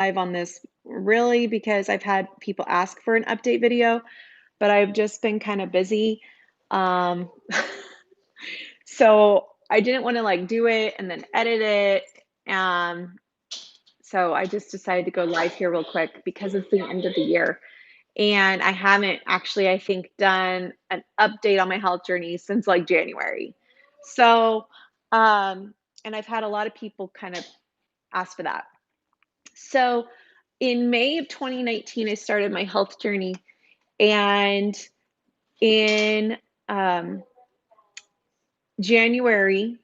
live on this really because I've had people ask for an update video, but I've just been kind of busy. Um, so I didn't want to like do it and then edit it. Um, so I just decided to go live here real quick because it's the end of the year. And I haven't actually, I think, done an update on my health journey since like January. So, um, and I've had a lot of people kind of ask for that. So in May of 2019, I started my health journey. And in um, January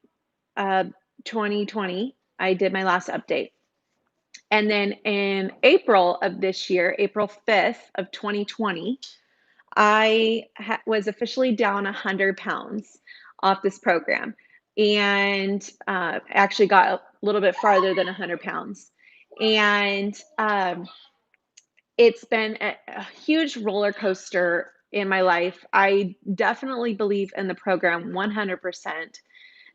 of 2020, I did my last update. And then in April of this year, April 5th of 2020, was officially down 100 pounds off this program and actually got a little bit farther than 100 pounds. And it's been a huge roller coaster in my life. I definitely believe in the program 100%.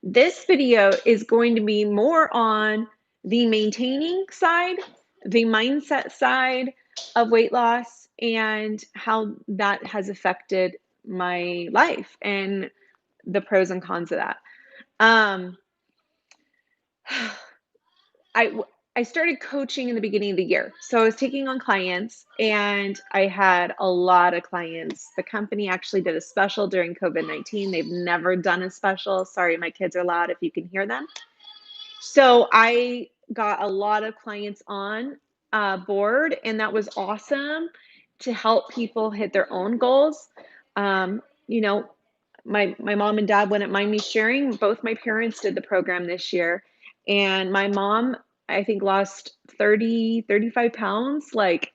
This video is going to be more on the maintaining side, the mindset side of weight loss, and how that has affected my life and the pros and cons of that. Um, I I started coaching in the beginning of the year. So I was taking on clients and I had a lot of clients. The company actually did a special during COVID-19. They've never done a special. Sorry, my kids are loud if you can hear them. So I got a lot of clients on board, and that was awesome to help people hit their own goals. You know, my mom and dad wouldn't mind me sharing. Both my parents did the program this year, and my mom, I think, lost 35 pounds. Like,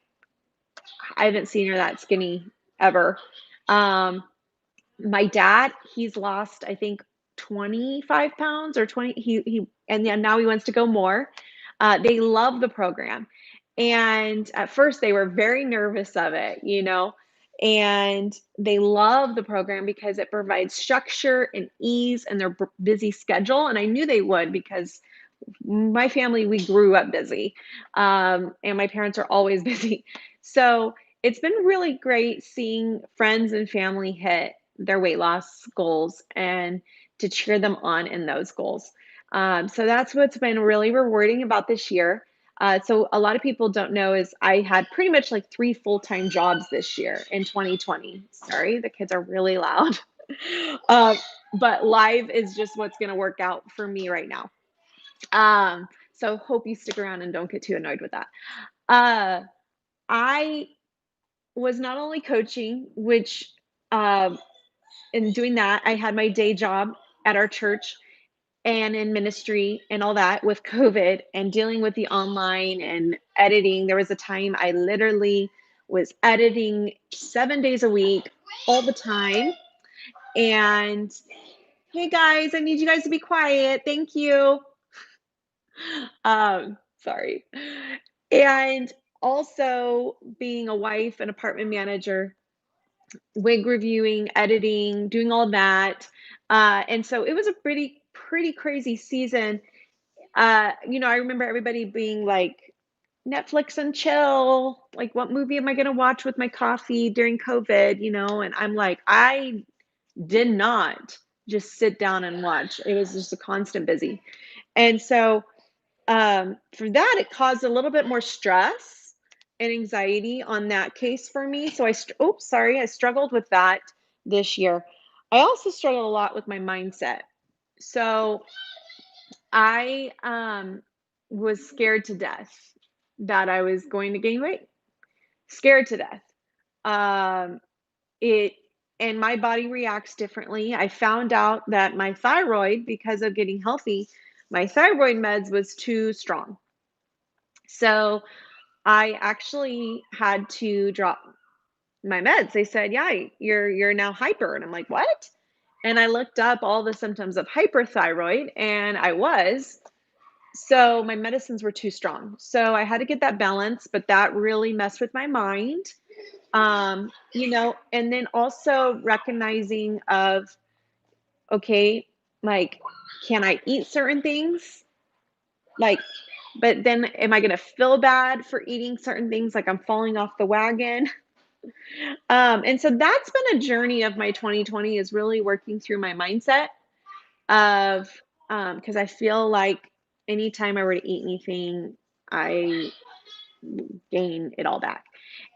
I haven't seen her that skinny ever. Um, my dad, he's lost, I think, 25 pounds or 20. And then now he wants to go more. They love the program. And at first, they were very nervous of it, and they love the program because it provides structure and ease in their busy schedule. And I knew they would because my family, we grew up busy, and my parents are always busy. So it's been really great seeing friends and family hit their weight loss goals and to cheer them on in those goals. So that's what's been really rewarding about this year. So a lot of people don't know is I had pretty much like 3 full-time jobs this year in 2020. Sorry, the kids are really loud. uh, but live is just what's going to work out for me right now. So hope you stick around and don't get too annoyed with that. Uh, I was not only coaching, which um, in doing that, I had my day job at our church and in ministry and all that with COVID and dealing with the online and editing. There was a time I literally was editing 7 days a week, all the time. And hey guys, I need you guys to be quiet. Thank you. Sorry. And also being a wife, an apartment manager, wig reviewing, editing, doing all that. And so it was a pretty crazy season. I remember everybody being like, Netflix and chill. Like, what movie am I going to watch with my coffee during COVID? And I'm like, I did not just sit down and watch. It was just a constant busy. And so for that, it caused a little bit more stress and anxiety on that case for me. So I struggled with that this year. I also struggled a lot with my mindset. So I was scared to death that I was going to gain weight. Scared to death. Um, it and my body reacts differently. I found out that my thyroid, because of getting healthy, my thyroid meds was too strong. So I actually had to drop my meds. They said, "Yeah, you're now hyper." And I'm like, "What?" And I looked up all the symptoms of hyperthyroid and I was. So my medicines were too strong. So I had to get that balance, but that really messed with my mind. And then also recognizing of, okay, like, can I eat certain things? Like, but then am I gonna feel bad for eating certain things like I'm falling off the wagon? And so that's been a journey of my 2020 is really working through my mindset of, because I feel like anytime I were to eat anything, I gain it all back.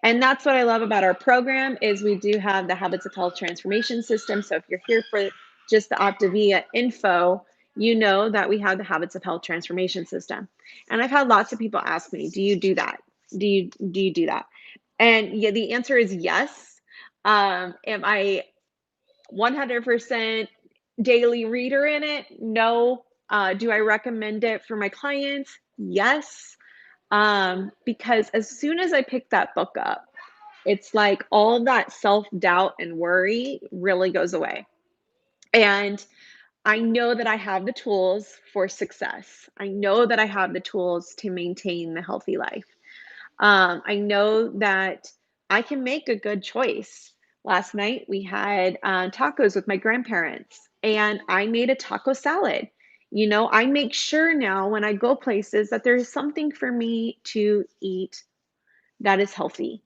And that's what I love about our program is we do have the Habits of Health Transformation System. So if you're here for just the Optavia info, you know that we have the Habits of Health Transformation System. And I've had lots of people ask me, do you do that? Do you do that? And yeah, the answer is yes. Am I 100% daily reader in it? No. Do I recommend it for my clients? Yes. Because as soon as I pick that book up, it's like all that self doubt and worry really goes away. And I know that I have the tools for success. I know that I have the tools to maintain the healthy life. I know that I can make a good choice. Last night we had tacos with my grandparents, and I made a taco salad. I make sure now when I go places that there's something for me to eat that is healthy.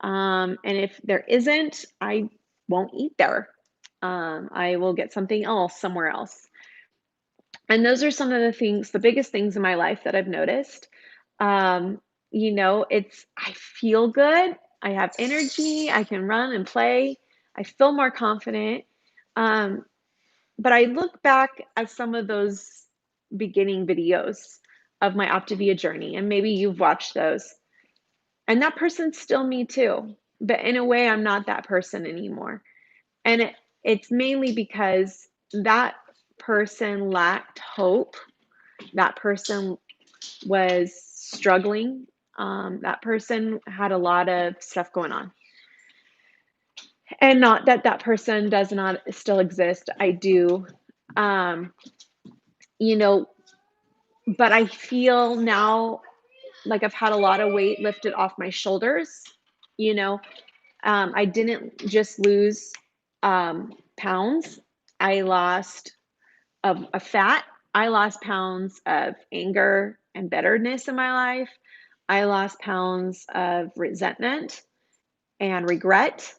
And if there isn't, I won't eat there. I will get something else somewhere else. And those are some of the things, the biggest things in my life that I've noticed. I feel good. I have energy. I can run and play. I feel more confident. Um, but I look back at some of those beginning videos of my Optavia journey, and maybe you've watched those. And that person's still me too. But in a way, I'm not that person anymore. And it's mainly because that person lacked hope. That person was struggling. That person had a lot of stuff going on. And not that that person does not still exist. I do. Um, you know, but I feel now like I've had a lot of weight lifted off my shoulders. You know, I didn't just lose pounds, I lost of fat. I lost pounds of anger and bitterness in my life. I lost pounds of resentment and regret.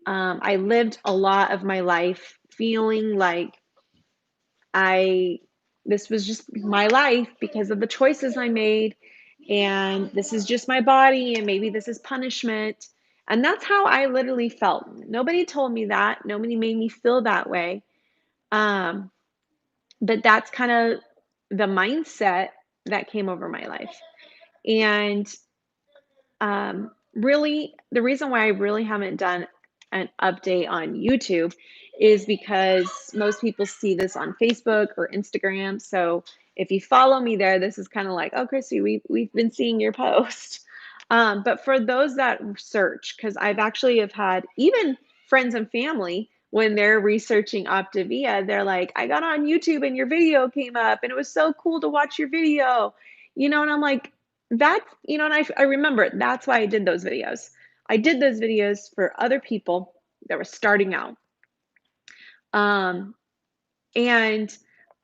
I lived a lot of my life feeling like I this was just my life because of the choices I made, and this is just my body, and maybe this is punishment. And that's how I literally felt. Nobody told me that. Nobody made me feel that way. Um, but that's kind of the mindset that came over my life. And really, the reason why I really haven't done an update on YouTube is because most people see this on Facebook or Instagram. So if you follow me there, this is kind of like, oh, Christy, we've been seeing your post. But for those that search, because I've actually have had even friends and family when they're researching Optavia, they're like, I got on YouTube and your video came up, and it was so cool to watch your video. And I'm like, and I remember that's why I did those videos. I did those videos for other people that were starting out. Um, and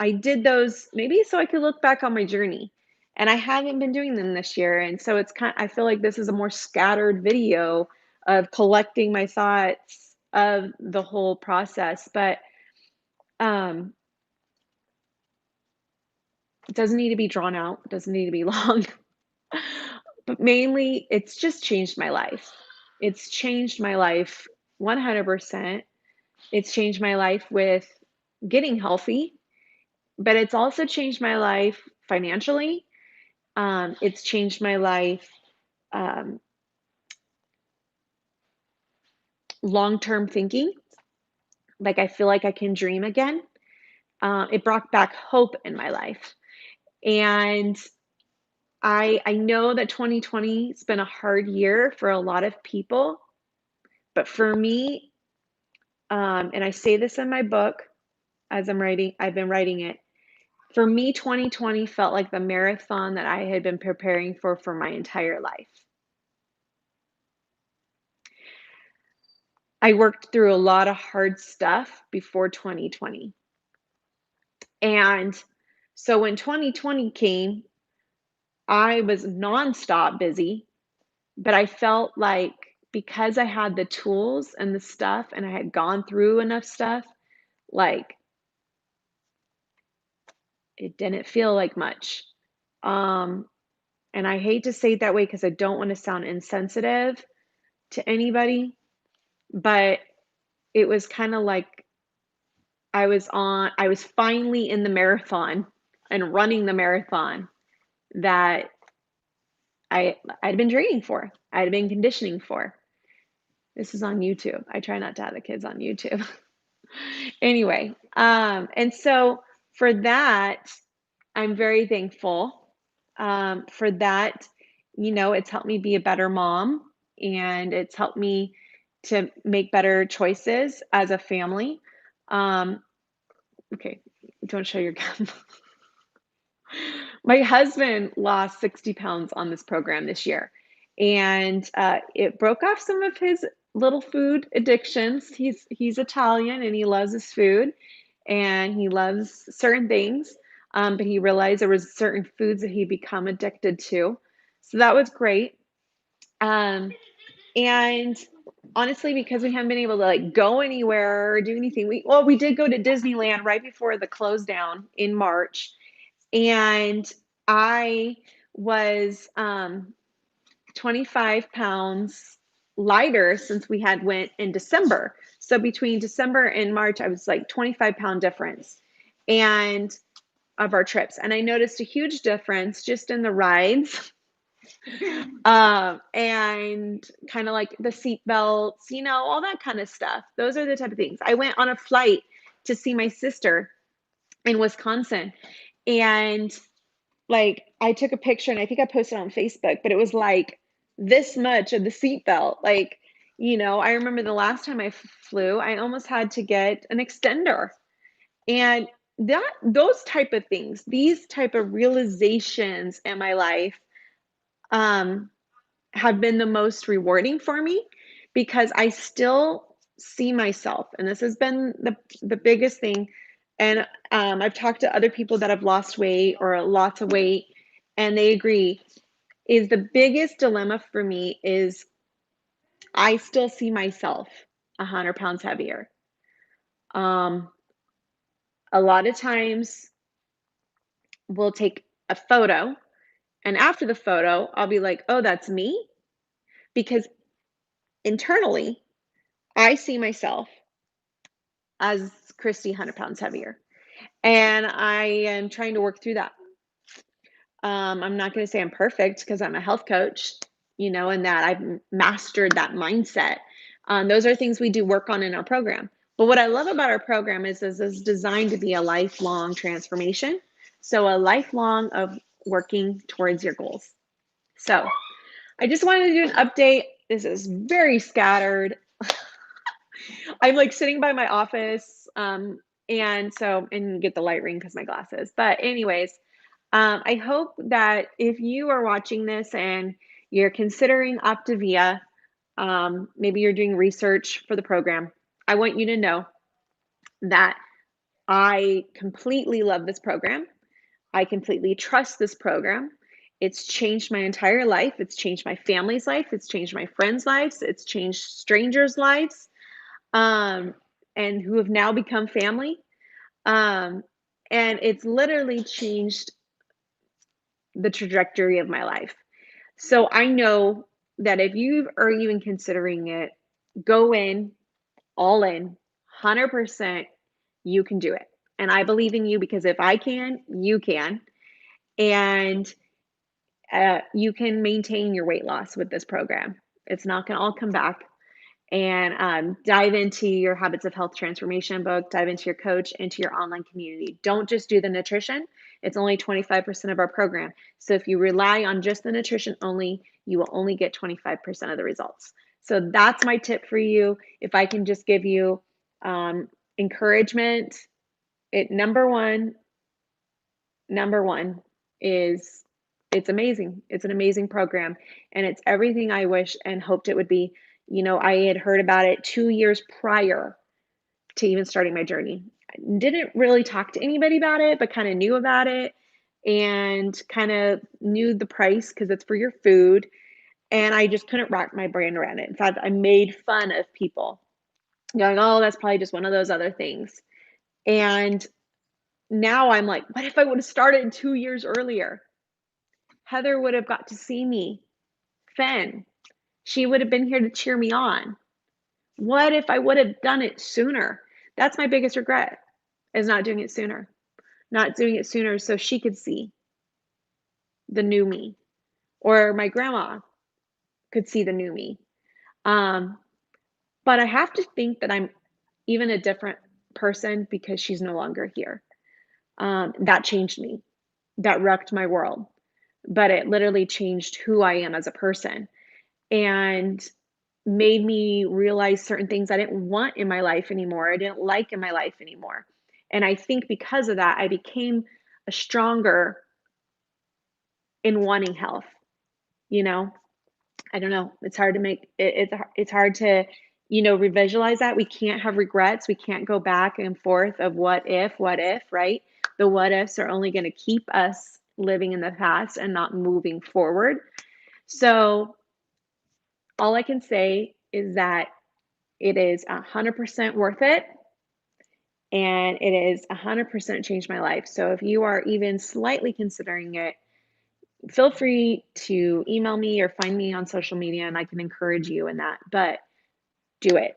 I did those maybe so I could look back on my journey. And I haven't been doing them this year. And so I feel like this is a more scattered video of collecting my thoughts of the whole process. But um, it doesn't need to be drawn out, it doesn't need to be long. But mainly, it's just changed my life. It's changed my life 100%. It's changed my life with getting healthy, but it's also changed my life financially. It's changed my life um, long term thinking. Like, I feel like I can dream again. It brought back hope in my life. And I know that 2020 has been a hard year for a lot of people, but for me, and I say this in my book as I've been writing it. For me, 2020 felt like the marathon that I had been preparing for my entire life. I worked through a lot of hard stuff before 2020. And so when 2020 came, I was nonstop busy, but I felt like because I had the tools and the stuff and I had gone through enough stuff, like, it didn't feel like much. Um, and I hate to say it that way because I don't wanna sound insensitive to anybody, but it was kinda like I was finally in the marathon and running the marathon that I'd been training for, I'd been conditioning for. This is on YouTube. I try not to have the kids on YouTube. Anyway, and so for that, I'm very thankful, for that. It's helped me be a better mom, and it's helped me to make better choices as a family. Um, okay, don't show your gum. My husband lost 60 pounds on this program this year, and it broke off some of his little food addictions. He's Italian and he loves his food, and he loves certain things, but he realized there was certain foods that he become addicted to. So that was great. Um, and honestly, because we haven't been able to like go anywhere or do anything, we did go to Disneyland right before the close down in March, and I was 25 pounds lighter since we had went in December. So between December and March, I was like 25-pound difference and of our trips. And I noticed a huge difference just in the rides. And kind of like the seat belts, all that kind of stuff. Those are the type of things. I went on a flight to see my sister in Wisconsin, and like, I took a picture and I think I posted on Facebook, but it was like this much of the seatbelt. Like, I remember the last time I flew, I almost had to get an extender. And those type of things, these type of realizations in my life, um, have been the most rewarding for me because I still see myself, and this has been the biggest thing. And I've talked to other people that have lost weight or lots of weight, and they agree. Is the biggest dilemma for me is I still see myself 100 pounds heavier. Um, a lot of times we'll take a photo, and after the photo, I'll be like, "Oh, that's me," because internally I see myself as Christy 100 pounds heavier. And I am trying to work through that. I'm not going to say I'm perfect because I'm a health coach, and that I've mastered that mindset. Those are things we do work on in our program. But what I love about our program is it's designed to be a lifelong transformation. So a lifelong of working towards your goals. So I just wanted to do an update. This is very scattered. I'm like sitting by my office, and get the light ring because my glasses. But anyways, I hope that if you are watching this and you're considering Optavia, maybe you're doing research for the program, I want you to know that I completely love this program. I completely trust this program. It's changed my entire life. It's changed my family's life. It's changed my friends' lives. It's changed strangers' lives, um, and who have now become family. Um, and it's literally changed the trajectory of my life. So I know that if you are even considering it, go in, all in, 100%, you can do it. And I believe in you because if I can, you can. And you can maintain your weight loss with this program. It's not going to all come back. And dive into your habits of health transformation book, dive into your coach, into your online community. Don't just do the nutrition. It's only 25% of our program. So if you rely on just the nutrition only, you will only get 25% of the results. So that's my tip for you. If I can just give you encouragement, number one is it's amazing. It's an amazing program, and it's everything I wish and hoped it would be. I had heard about it 2 years prior to even starting my journey. I didn't really talk to anybody about it, but kind of knew about it. and kind of knew the price because it's for your food. And I just couldn't wrap my brain around it. In fact, I made fun of people going, oh, that's probably just one of those other things. And now I'm like, what if I would have started 2 years earlier? Heather would have got to see me then. She would have been here to cheer me on. What if I would have done it sooner? That's my biggest regret, is not doing it sooner. Not doing it sooner so she could see the new me, or my grandma could see the new me. Um, but I have to think that I'm even a different person because she's no longer here. That changed me. That wrecked my world, but it literally changed who I am as a person and made me realize certain things I didn't want in my life anymore. I didn't like in my life anymore. And I think because of that, I became a stronger in wanting health, you know? I don't know. It's hard to make it's hard to, revisualize that. We can't have regrets. We can't go back and forth of what if, right? The what ifs are only going to keep us living in the past and not moving forward. So, all I can say is that it is 100% worth it and it is 100% changed my life. So, if you are even slightly considering it, feel free to email me or find me on social media and I can encourage you in that. But do it.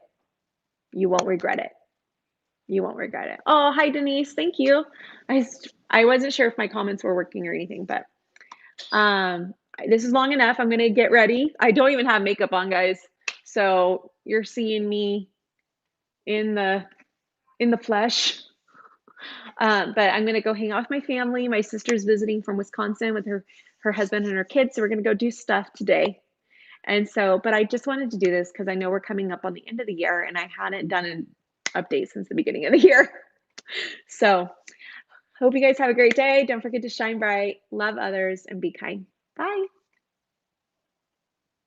You won't regret it. You won't regret it. Oh, hi, Denise. Thank you. I wasn't sure if my comments were working or anything, but this is long enough. I'm going to get ready. I don't even have makeup on, guys. So you're seeing me in the flesh. But I'm going to go hang out with my family. My sister's visiting from Wisconsin with her husband and her kids. So we're going to go do stuff today. And so, but I just wanted to do this because I know we're coming up on the end of the year and I hadn't done an update since the beginning of the year. So, hope you guys have a great day. Don't forget to shine bright, love others, and be kind. Bye.